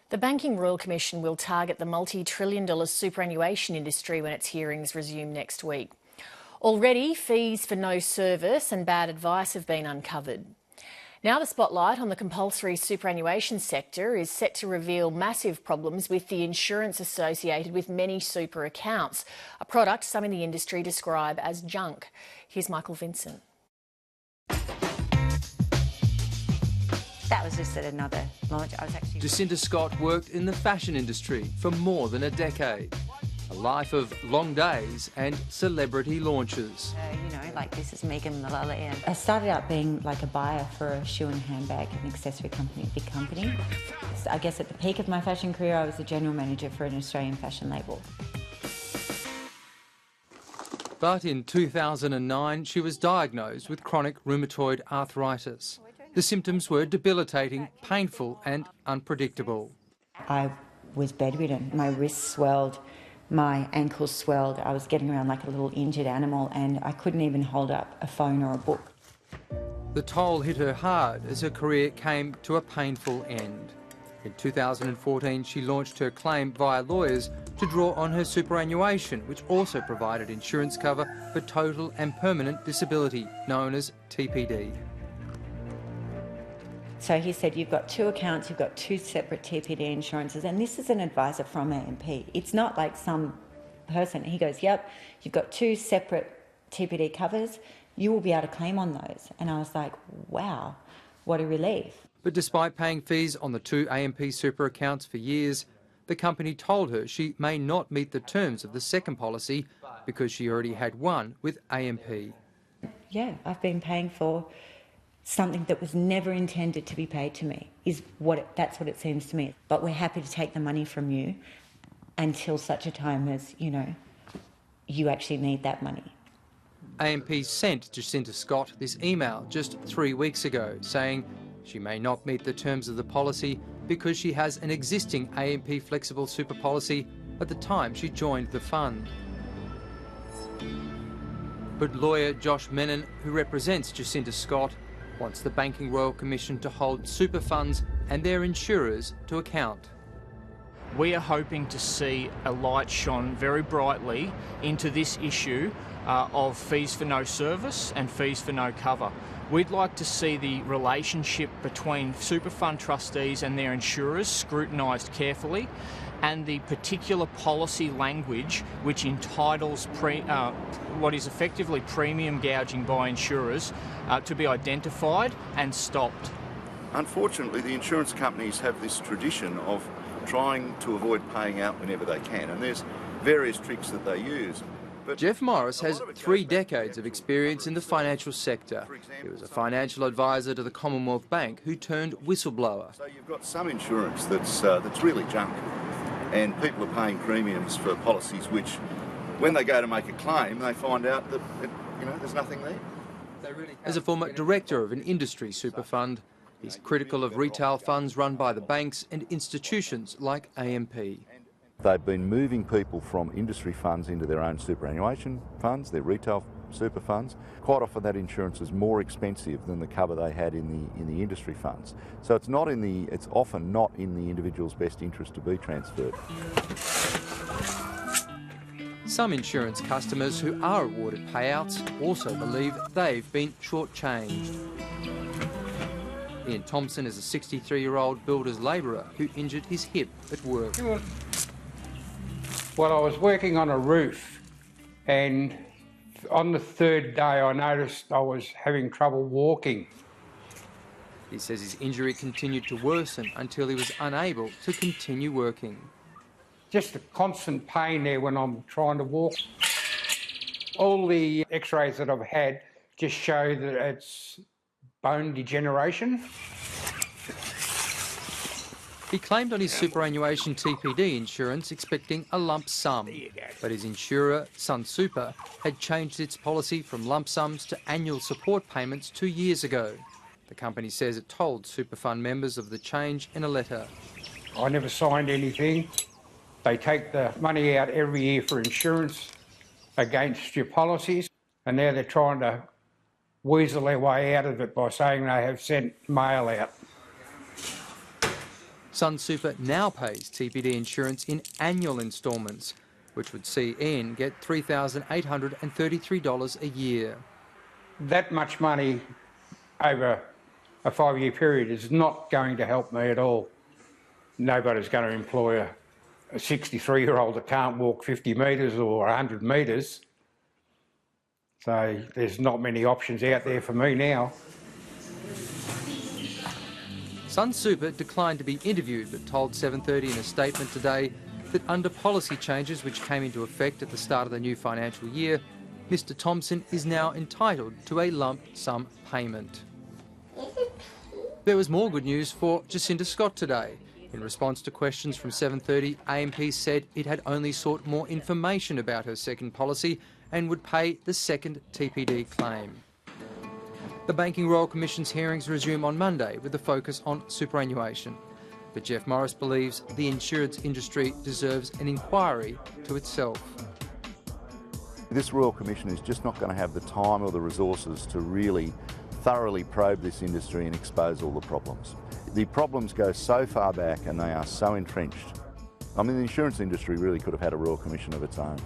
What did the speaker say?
The Banking Royal Commission will target the multi-trillion-dollar superannuation industry when its hearings resume next week. Already, fees for no service and bad advice have been uncovered. Now the spotlight on the compulsory superannuation sector is set to reveal massive problems with the insurance associated with many super accounts, a product some in the industry describe as junk. Here's Michael Vincent. That was just at another launch. Jacinta Scott worked in the fashion industry for more than a decade. A life of long days and celebrity launches. Like this is Megan Mullally. And I started out being like a buyer for a shoe and handbag and accessory company, a big company. So I guess at the peak of my fashion career, I was the general manager for an Australian fashion label. But in 2009, she was diagnosed with chronic rheumatoid arthritis. The symptoms were debilitating, painful and unpredictable. I was bedridden. My wrists swelled, my ankles swelled. I was getting around like a little injured animal and I couldn't even hold up a phone or a book. The toll hit her hard as her career came to a painful end. In 2014, she launched her claim via lawyers to draw on her superannuation, which also provided insurance cover for total and permanent disability, known as TPD. So he said, you've got two accounts, you've got two separate TPD insurances, and this is an advisor from AMP. It's not like some person. He goes, yep, you've got two separate TPD covers, you will be able to claim on those. And I was like, wow, what a relief. But despite paying fees on the two AMP super accounts for years, the company told her she may not meet the terms of the second policy because she already had one with AMP. Yeah, I've been paying for something that was never intended to be paid to me, that's what it seems to me. But we're happy to take the money from you until such a time as, you actually need that money. AMP sent Jacinta Scott this email just 3 weeks ago saying she may not meet the terms of the policy because she has an existing AMP flexible super policy at the time she joined the fund. But lawyer Josh Menon, who represents Jacinta Scott, wants the Banking Royal Commission to hold super funds and their insurers to account. We are hoping to see a light shone very brightly into this issue of fees for no service and fees for no cover. We'd like to see the relationship between super fund trustees and their insurers scrutinised carefully, and the particular policy language which entitles what is effectively premium gouging by insurers to be identified and stopped. Unfortunately, the insurance companies have this tradition of trying to avoid paying out whenever they can, and there's various tricks that they use. But Jeff Morris has 3 decades of experience in the financial sector. He was a financial advisor to the Commonwealth Bank who turned whistleblower. So you've got some insurance that's really junk, and people are paying premiums for policies which, when they go to make a claim, they find out that there's nothing there. As a former director of an industry super fund, he's critical of retail funds run by the banks and institutions like AMP. They've been moving people from industry funds into their own superannuation funds, their retail super funds. Quite often that insurance is more expensive than the cover they had in the industry funds. So it's often not in the individual's best interest to be transferred. Some insurance customers who are awarded payouts also believe they've been shortchanged. Ian Thompson is a 63-year-old builder's labourer who injured his hip at work. Well, I was working on a roof, and on the 3rd day I noticed I was having trouble walking. He says his injury continued to worsen until he was unable to continue working. Just a constant pain there when I'm trying to walk. All the x-rays that I've had just show that it's bone degeneration. He claimed on his superannuation TPD insurance expecting a lump sum, but his insurer, Sun Super, had changed its policy from lump sums to annual support payments 2 years ago. The company says it told super fund members of the change in a letter. I never signed anything. They take the money out every year for insurance against your policies, and now they're trying to weasel their way out of it by saying they have sent mail out. Sunsuper now pays TPD insurance in annual instalments, which would see Ian get $3,833 a year. That much money over a 5-year period is not going to help me at all. Nobody's going to employ a 63-year-old that can't walk 50 metres or 100 metres. So there's not many options out there for me now. Sunsuper declined to be interviewed, but told 7:30 in a statement today that under policy changes which came into effect at the start of the new financial year, Mr Thompson is now entitled to a lump sum payment. There was more good news for Jacinda Scott today. In response to questions from 7:30, AMP said it had only sought more information about her second policy and would pay the second TPD claim. The Banking Royal Commission's hearings resume on Monday with a focus on superannuation. But Jeff Morris believes the insurance industry deserves an inquiry to itself. This Royal Commission is just not going to have the time or the resources to really thoroughly probe this industry and expose all the problems. The problems go so far back and they are so entrenched. I mean, the insurance industry really could have had a Royal Commission of its own.